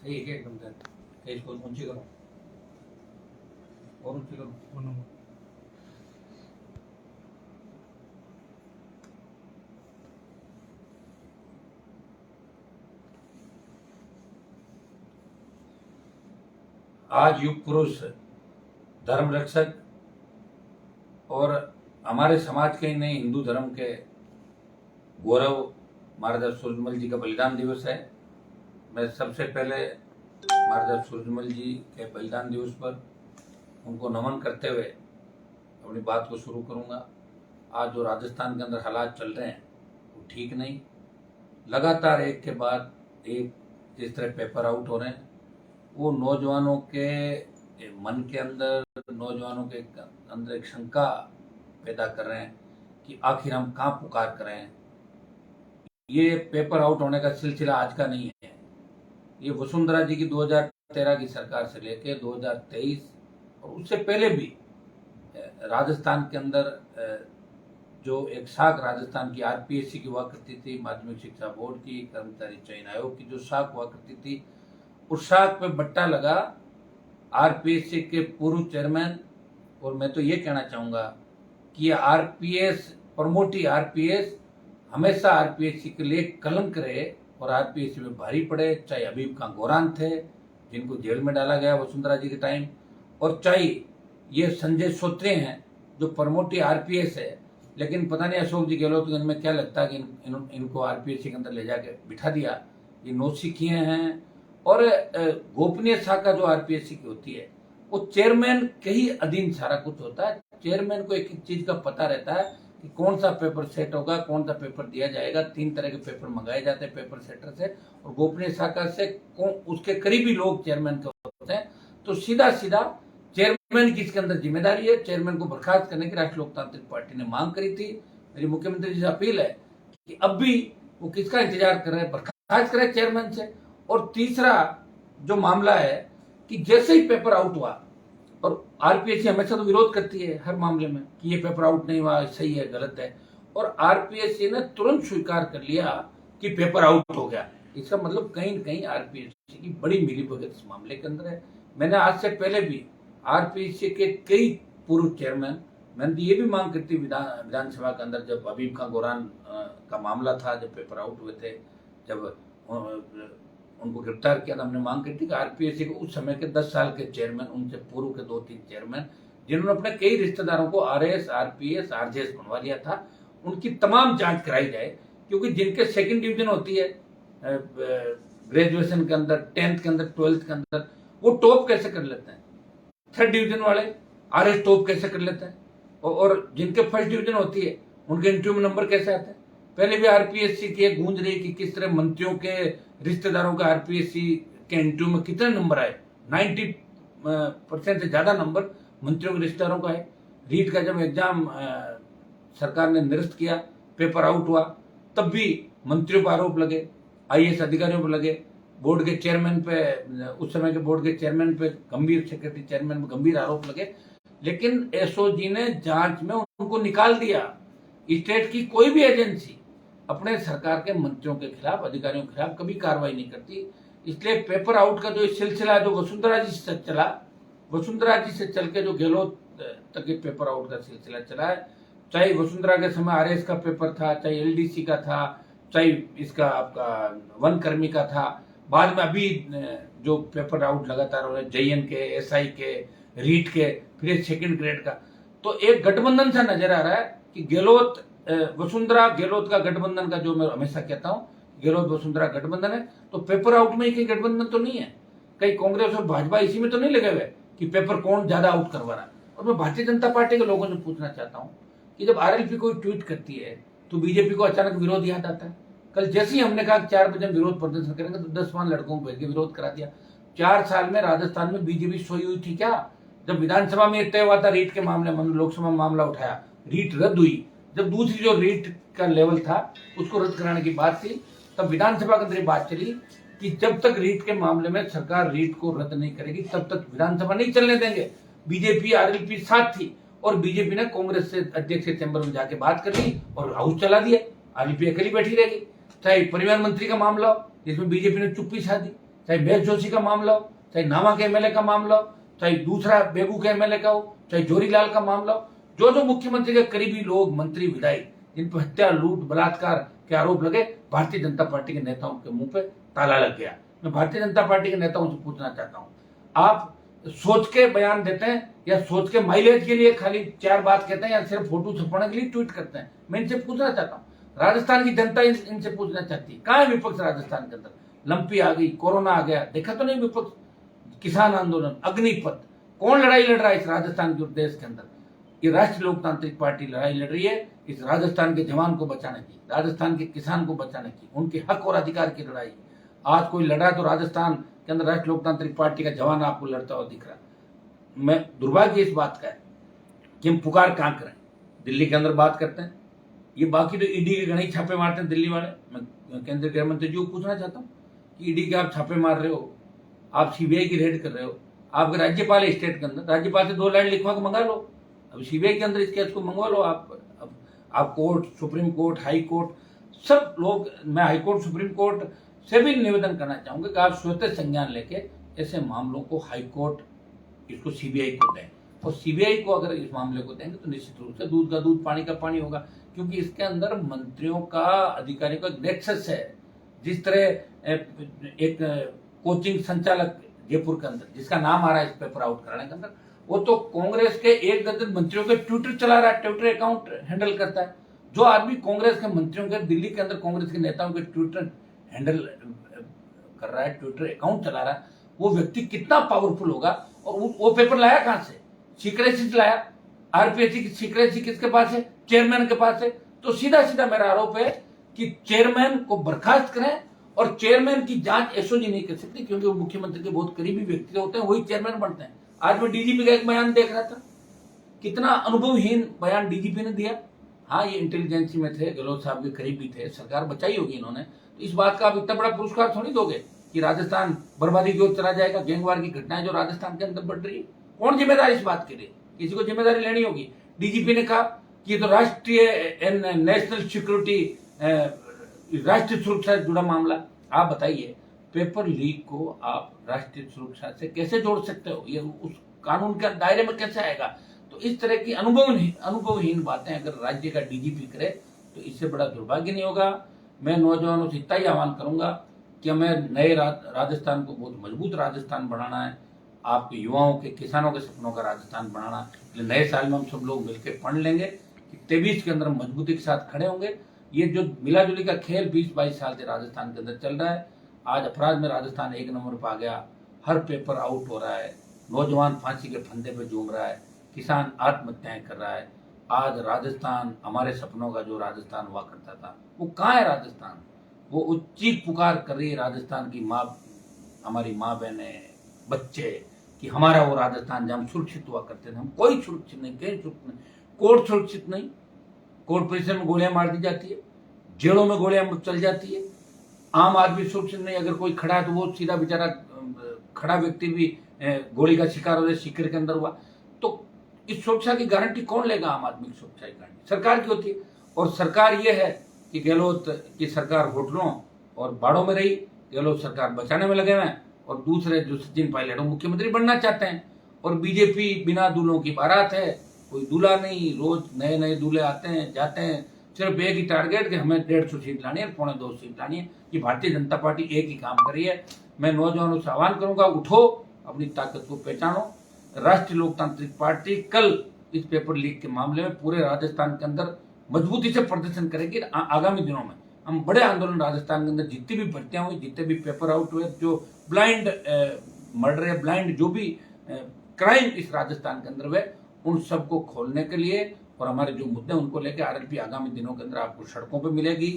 सही है क्या एकदम से? इसको ऊंची करो और ऊंची करो। आज युग पुरुष, धर्म रक्षक और हमारे समाज के ही नहीं हिंदू धर्म के गौरव महाराजा सूरजमल जी का बलिदान दिवस है। मैं सबसे पहले महाराजा सूरजमल जी के बलिदान दिवस पर उनको नमन करते हुए अपनी बात को शुरू करूंगा। आज जो राजस्थान के अंदर हालात चल रहे हैं वो ठीक नहीं। लगातार एक के बाद एक जिस तरह पेपर आउट हो रहे हैं, वो नौजवानों के मन के अंदर, नौजवानों के अंदर एक शंका पैदा कर रहे हैं कि आखिर हम कहाँ पुकार कर रहे हैं। ये पेपर आउट होने का सिलसिला आज का नहीं है। ये वसुंधरा जी की 2013 की सरकार से लेके 2023 और उससे पहले भी राजस्थान के अंदर जो एक शाख राजस्थान की आरपीएससी की हुआ करती थी, माध्यमिक शिक्षा बोर्ड की, कर्मचारी चयन आयोग की जो शाख हुआ करती थी, उस शाख पे बट्टा लगा आरपीएससी के पूर्व चेयरमैन। और मैं तो ये कहना चाहूंगा कि आरपीएस प्रमोटी आरपीएस हमेशा आरपीएससी के लिए कलंक रहे और आरपीएससी में भारी पड़े। चाहे हबीब खां गोरान थे जिनको जेल में डाला गया वसुंधरा जी के टाइम, और चाहे ये संजय सोत्रे हैं जो प्रमोटी आरपीएस है। लेकिन पता नहीं अशोक जी गहलोत को इनमें क्या लगता है कि इनको आरपीएससी के अंदर ले जाके बिठा दिया। ये नौसिखिए हैं और गोपनीय शाखा जो आरपीएससी की होती है वो चेयरमैन के ही अधीन सारा कुछ होता है। चेयरमैन को एक चीज का पता रहता है कि कौन सा पेपर सेट होगा, कौन सा पेपर दिया जाएगा। 3 तरह के पेपर मंगाए जाते हैं पेपर सेटर से, और गोपनीय शाखा से उसके करीबी लोग चेयरमैन के होते हैं। तो सीधा सीधा चेयरमैन की इसके अंदर जिम्मेदारी है। चेयरमैन को बर्खास्त करने की राष्ट्रीय लोकतांत्रिक पार्टी ने मांग करी थी। मेरी मुख्यमंत्री जी से अपील है कि अब भी वो किसका इंतजार कर रहे हैं, बर्खास्त करें चेयरमैन से। और तीसरा जो मामला है कि जैसे ही पेपर आउट हुआ, और आरपीएससी हमेशा तो विरोध करती है हर मामले में कि ये पेपर आउट नहीं हुआ, सही है गलत है, और आरपीएससी ने तुरंत स्वीकार कर लिया कि पेपर आउट हो गया। इसका मतलब कहीं न कहीं आरपीएससी की बड़ी मिलीभगत इस मामले के अंदर है। मैंने आज से पहले भी आरपीएससी के कई पूर्व चेयरमैन, मैंने ये भी मांग करती विधानसभा के अंदर, जब हबीब खां गोरान का मामला था, जब पेपर आउट हुए थे, जब उनको गिरफ्तार किया था, हमने मांग की थी कि आरपीएससी को उस समय के 10 साल के चेयरमैन, उनसे पूर्व के 2-3 चेयरमैन जिन्होंने अपने कई रिश्तेदारों को आरएस, आरपीएस, आरजेएस बनवा लिया था, उनकी तमाम जांच कराई जाए। क्योंकि जिनके सेकंड डिवीजन होती है ग्रेजुएशन के अंदर, 10th के अंदर, 12th के अंदर, वो टॉप कैसे कर लेते हैं। 3rd डिवीजन वाले आरएस टॉप कैसे कर लेते हैं, और जिनके 1st डिवीजन होती है उनके इंटरव्यू में नंबर कैसे आते हैं। पहले भी आरपीएससी की एक गूंज रही कि किस तरह मंत्रियों के रिश्तेदारों का आरपीएससी के इंटरव्यू में कितने नंबर आए। 90% से ज्यादा नंबर मंत्रियों के रिश्तेदारों का है। रीट का जब एग्जाम सरकार ने निरस्त किया, पेपर आउट हुआ, तब भी मंत्रियों पर आरोप लगे, आईएएस अधिकारियों पर लगे, बोर्ड के चेयरमैन पे, उस समय के बोर्ड के चेयरमैन पे, गंभीर सेक्रेटरी चेयरमैन पे गंभीर आरोप लगे। लेकिन एसओजी ने जांच में उनको निकाल दिया। स्टेट की कोई भी एजेंसी अपने सरकार के मंत्रियों के खिलाफ, अधिकारियों के खिलाफ कभी कार्रवाई नहीं करती। इसलिए पेपर आउट का जो सिलसिला जो वसुंधरा जी से चला, वसुंधरा जी से चल के जो गहलोत तक के पेपर आउट का सिलसिला चला है, चाहे वसुंधरा के समय आरएस का पेपर था, चाहे एलडीसी का था, चाहे इसका आपका वन कर्मी का था, बाद में अभी जो पेपर आउट लगातार हो रहे जेएन के, एसआई के, रीट के, फिर 2nd ग्रेड का, तो एक गठबंधन सा नजर आ रहा है कि गहलोत वसुंधरा गहलोत का गठबंधन का, जो मैं हमेशा कहता हूं गहलोत वसुंधरा गठबंधन है, तो पेपर आउट में ही कहीं गठबंधन तो नहीं है। कहीं कांग्रेस और भाजपा इसी में तो नहीं लगे हुए कि पेपर कौन ज्यादा आउट करवा रहा है। और मैं भारतीय जनता पार्टी के लोगों से पूछना चाहता हूं कि जब आरएलपी कोई ट्वीट करती है तो बीजेपी को अचानक विरोध याद आता है। कल जैसे ही हमने कहा 4 बजे विरोध प्रदर्शन करेंगे तो 10-12 लड़कों को भेज के विरोध करा दिया। 4 साल में राजस्थान में बीजेपी सोई हुई थी क्या? जब विधानसभा में तय हुआ था रीट के मामले में, लोकसभा में मामला उठाया, रीट रद्द हुई, जब दूसरी जो रीट का लेवल था उसको रद्द कराने की बात थी, तब विधानसभा के अंदर बात चली कि जब तक रीट के मामले में सरकार रीट को रद्द नहीं करेगी तब तक विधानसभा नहीं चलने देंगे। बीजेपी आरएलपी साथ थी और बीजेपी ने कांग्रेस से अध्यक्ष के चैम्बर में जाके बात कर ली और हाउस चला दिया। आरएलपी अकेली बैठी रहेगी। चाहे परिवहन मंत्री का मामला हो जिसमें बीजेपी ने चुप्पी साधी, चाहे महेश जोशी का मामला हो, चाहे नामा के एमएलए का मामला हो, चाहे दूसरा बेगू के एमएलए का हो, चाहे जोरीलाल का मामला हो, जो जो मुख्यमंत्री के करीबी लोग, मंत्री, विधायक, जिन पर हत्या, लूट, बलात्कार के आरोप लगे, भारतीय जनता पार्टी के नेताओं के मुंह पे ताला लग गया। मैं भारतीय जनता पार्टी के नेताओं से पूछना चाहता हूं, आप सोच के बयान देते हैं या सोच के माइलेज के लिए खाली 4 बात कहते हैं या सिर्फ फोटो छपाने के लिए ट्वीट करते हैं? मैं इनसे पूछना चाहता हूँ, राजस्थान की जनता इनसे पूछना चाहती है, कहाँ है विपक्ष राजस्थान के अंदर? लंपी आ गई, कोरोना आ गया, देखा तो नहीं विपक्ष? किसान आंदोलन, अग्निपथ, कौन लड़ाई लड़ रहा है इस राजस्थान के देश के अंदर? ये राष्ट्रीय लोकतांत्रिक पार्टी लड़ाई लड़ रही है इस राजस्थान के जवान को बचाने की, राजस्थान के किसान को बचाने की, उनके हक और अधिकार की लड़ाई। आज कोई लड़ा तो राजस्थान के अंदर राष्ट्रीय लोकतांत्रिक पार्टी का जवान आपको लड़ता हुआ दिख रहा है। मैं दुर्भाग्य इस बात का है कि हम पुकार कहां करें, दिल्ली के अंदर बात करते हैं, ये बाकी तो ईडी के गणित छापे मारते हैं दिल्ली वाले। मैं केंद्रीय गृह मंत्री जी को पूछना चाहता हूँ कि ईडी के आप छापे मार रहे हो, आप सीबीआई की रेड कर रहे हो, आपके राज्यपाल है स्टेट के अंदर, राज्यपाल से 2 लाइन लिखवा के मंगा लो, अब सीबीआई के अंदर इस केस को मंगवा लो। आप court, supreme court, high court, सब लोग, मैं हाई कोर्ट, सुप्रीम कोर्ट से भी निवेदन करना चाहूंगा कि आप स्वतः संज्ञान लेके ऐसे मामलों को हाई कोर्ट इसको सीबीआई को दें, और सीबीआई को अगर इस मामले को देंगे तो निश्चित रूप से दूध का दूध पानी का पानी होगा, क्योंकि इसके अंदर मंत्रियों का, अधिकारियों का नेक्सस है। जिस तरह एक कोचिंग संचालक जयपुर के अंदर जिसका नाम आ रहा है इस पेपर आउट कराने के अंदर, वो तो कांग्रेस के 1 दर्जन मंत्रियों के ट्विटर चला रहा है, ट्विटर अकाउंट हैंडल करता है। जो आदमी कांग्रेस के मंत्रियों के, दिल्ली के अंदर कांग्रेस के नेताओं के ट्विटर हैंडल कर रहा है, ट्विटर अकाउंट चला रहा है, वो व्यक्ति कितना पावरफुल होगा। और वो पेपर लाया कहां से? सीक्रेसी से लाया। आरपीएससी की सीक्रेसी किसके पास है? चेयरमैन के पास है। तो सीधा सीधा मेरा आरोप है कि चेयरमैन को बर्खास्त करें, और चेयरमैन की जांच एसओजी नहीं कर सकती, क्योंकि वो मुख्यमंत्री के बहुत करीबी व्यक्ति होते हैं, वही चेयरमैन बनते हैं। आज मैं डीजीपी का एक बयान देख रहा था, कितना अनुभवहीन बयान डीजीपी ने दिया। हाँ, ये इंटेलिजेंसी में थे, गहलोत साहब के करीबी थे, सरकार बचाई होगी इन्होंने, तो इस बात का आप इतना बड़ा पुरस्कार थोड़ी दोगे कि राजस्थान बर्बादी की ओर चला जाएगा। गैंगवार की घटनाएं जो राजस्थान के अंदर बढ़ रही है, कौन जिम्मेदार इस बात के लिए? किसी को जिम्मेदारी लेनी होगी। डीजीपी ने कहा कि ये तो राष्ट्रीय नेशनल सिक्योरिटी, राष्ट्रीय सुरक्षा से जुड़ा मामला। आप बताइए, पेपर लीक को आप राष्ट्रीय सुरक्षा से कैसे जोड़ सकते हो? ये उस कानून के दायरे में कैसे आएगा? तो इस तरह की अनुभवहीन बातें अगर राज्य का डीजीपी करे तो इससे बड़ा दुर्भाग्य नहीं होगा। मैं नौजवानों से इतना ही आह्वान करूंगा कि हमें नए राजस्थान को बहुत मजबूत राजस्थान बनाना है, आपके युवाओं के, किसानों के सपनों का राजस्थान बनाना है। नए साल में हम सब लोग मिलकर पढ़ लेंगे कि 23 के अंदर मजबूती के साथ खड़े होंगे। ये जो मिलाजुली का खेल 20-22 साल से राजस्थान के अंदर चल रहा है, आज अपराध में राजस्थान 1 नंबर पर आ गया, हर पेपर आउट हो रहा है, नौजवान फांसी के फंदे पे झूम रहा है, किसान आत्महत्याएं कर रहा है। आज राजस्थान, हमारे सपनों का जो राजस्थान हुआ करता था, वो कहाँ है राजस्थान? वो उच्ची पुकार कर रही है राजस्थान की माँ, हमारी माँ बहने, बच्चे, कि हमारा वो राजस्थान जहाँ हम सुरक्षित हुआ करते थे। हम कोई सुरक्षित नहीं, कहीं सुरक्षित नहीं, कोर्ट सुरक्षित नहीं, कोर्ट परिसर में गोलियां मार दी जाती है, जेलों में गोलियां चल जाती है, आम आदमी सुरक्षित नहीं। अगर कोई खड़ा है तो वो सीधा बेचारा खड़ा व्यक्ति भी गोली का शिकार हो जाए, शिकर के अंदर हुआ। तो इस सुरक्षा की गारंटी कौन लेगा? आम आदमी की सुरक्षा की गारंटी सरकार की होती है। और सरकार ये है कि गहलोत की सरकार होटलों और बाड़ों में रही, गहलोत सरकार बचाने में लगे हुए हैं, और दूसरे जो सचिन पायलट वो मुख्यमंत्री बनना चाहते हैं। और बीजेपी बिना दूल्हों की बारात है, कोई दूल्हा नहीं, रोज नए नए दूल्हे आते हैं जाते हैं, सिर्फ एक ही टारगेट कि हमें 150 सीट लानी है, 1.25 सीट लानी है। ये भारतीय जनता पार्टी एक ही काम कर रही है। मैं नौजवानों से आह्वान करूंगा, उठो, अपनी ताकत को पहचानो। राष्ट्रीय लोकतांत्रिक पार्टी कल इस पेपर लीक के मामले में पूरे राजस्थान के अंदर मजबूती से प्रदर्शन करेगी। आगामी दिनों में हम बड़े आंदोलन, राजस्थान के अंदर जितनी भी भर्तियां हुई, जितने भी पेपर आउट हुए, जो ब्लाइंड मर्डर या ब्लाइंड जो भी क्राइम इस राजस्थान के अंदर हुए, उन सबको खोलने के लिए और हमारे जो मुद्दे उनको लेकर आरएलपी आगामी दिनों के अंदर आपको सड़कों पे मिलेगी।